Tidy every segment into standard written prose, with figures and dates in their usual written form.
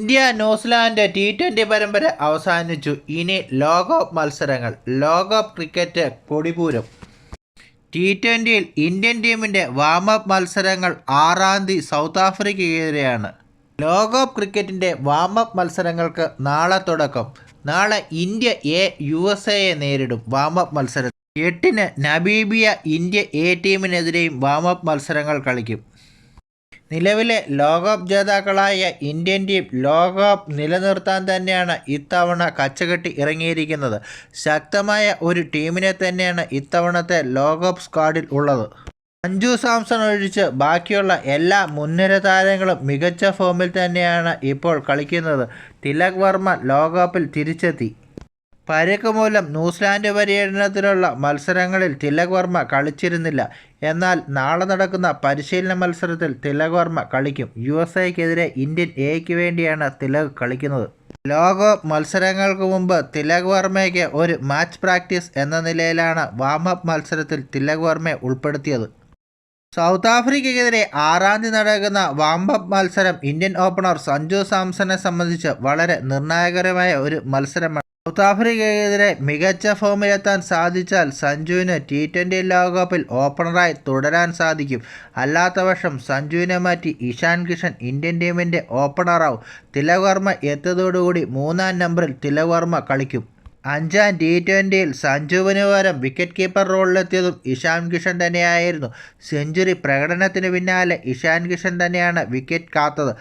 India New Zealand T20 പരമ്പര അവസാനിച്ചു. ഇനി ലോകകപ്പ് മത്സരങ്ങൾ. ലോകകപ്പ് ക്രിക്കറ്റ് കൊടിപൂരം. T20യിൽ ഇന്ത്യൻ ടീമിൻ്റെ വാമപ്പ് മത്സരങ്ങൾ 6-ാം തീയതി സൗത്ത് ആഫ്രിക്കയ്ക്കെതിരെയാണ്. ലോകകപ്പ് ക്രിക്കറ്റിൻ്റെ വാമപ്പ് മത്സരങ്ങൾക്ക് നാളെ തുടക്കം. നാളെ ഇന്ത്യ USA നേരിടും. വാമപ്പ് മത്സരം 8-ന് നമീബിയ ഇന്ത്യ ടീമിനെതിരെയും വാമപ്പ് മത്സരങ്ങൾ കളിക്കും. നിലവിലെ ലോകകപ്പ് ജേതാക്കളായ ഇന്ത്യൻ ടീം ലോകകപ്പ് നിലനിർത്താൻ തന്നെയാണ് ഇത്തവണ കച്ചകെട്ടി ഇറങ്ങിയിരിക്കുന്നത്. ശക്തമായ ഒരു ടീമിനെ തന്നെയാണ് ഇത്തവണത്തെ ലോകകപ്പ് സ്ക്വാഡിൽ ഉള്ളത്. സഞ്ജു സാംസൺ ഒഴിച്ച് ബാക്കിയുള്ള എല്ലാ മുൻനിര താരങ്ങളും മികച്ച ഫോമിൽ തന്നെയാണ് ഇപ്പോൾ കളിക്കുന്നത്. തിലക് വർമ്മ ലോകകപ്പിൽ തിരിച്ചെത്തി. പരിക്ക് മൂലം ന്യൂസിലാൻഡ് പര്യടനത്തിലുള്ള മത്സരങ്ങളിൽ തിലക് വർമ്മ കളിച്ചിരുന്നില്ല. എന്നാൽ നാളെ നടക്കുന്ന പരിശീലന മത്സരത്തിൽ തിലക് വർമ്മ കളിക്കും. USAക്കെതിരെ ഇന്ത്യൻ എക്ക് വേണ്ടിയാണ് തിലക് കളിക്കുന്നത്. ലോകകപ്പ് മത്സരങ്ങൾക്ക് മുമ്പ് തിലക് വർമ്മയ്ക്ക് ഒരു മാച്ച് പ്രാക്ടീസ് എന്ന നിലയിലാണ് വാമപ്പ് മത്സരത്തിൽ തിലക് വർമ്മയെ ഉൾപ്പെടുത്തിയത്. സൗത്ത് ആഫ്രിക്കയ്ക്കെതിരെ 6-ാം തീയതി നടക്കുന്ന വാമപ്പ് മത്സരം ഇന്ത്യൻ ഓപ്പണർ സഞ്ജു സാംസണെ സംബന്ധിച്ച് വളരെ നിർണായകരമായ ഒരു മത്സരമാണ്. സൗത്ത് ആഫ്രിക്കയ്ക്കെതിരെ മികച്ച ഫോമിലെത്താൻ സാധിച്ചാൽ സഞ്ജുവിന് T20 ലോകകപ്പിൽ ഓപ്പണറായി തുടരാൻ സാധിക്കും. അല്ലാത്തപക്ഷം സഞ്ജുവിനെ മാറ്റി ഇഷാൻ കിഷൻ ഇന്ത്യൻ ടീമിൻ്റെ ഓപ്പണറാവും. തിലക് വർമ്മ എത്തിയതോടുകൂടി 3-ാം നമ്പറിൽ തിലക് വർമ്മ കളിക്കും. 5-ാം T20യിൽ സഞ്ജുവിന് പകരം വിക്കറ്റ് കീപ്പർ റോളിലെത്തിയതും ഇഷാൻ കിഷൻ തന്നെയായിരുന്നു. സെഞ്ചുറി പ്രകടനത്തിന് പിന്നാലെ ഇഷാൻ കിഷൻ തന്നെയാണ് വിക്കറ്റ് കാത്തത്.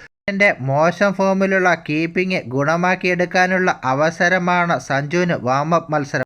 മോശം ഫോമിലുള്ള കീപ്പിംഗ് ഗുണമാക്കിയെടുക്കാനുള്ള അവസരമാണ് സഞ്ജുവിന് വാമപ്പ് മത്സരം.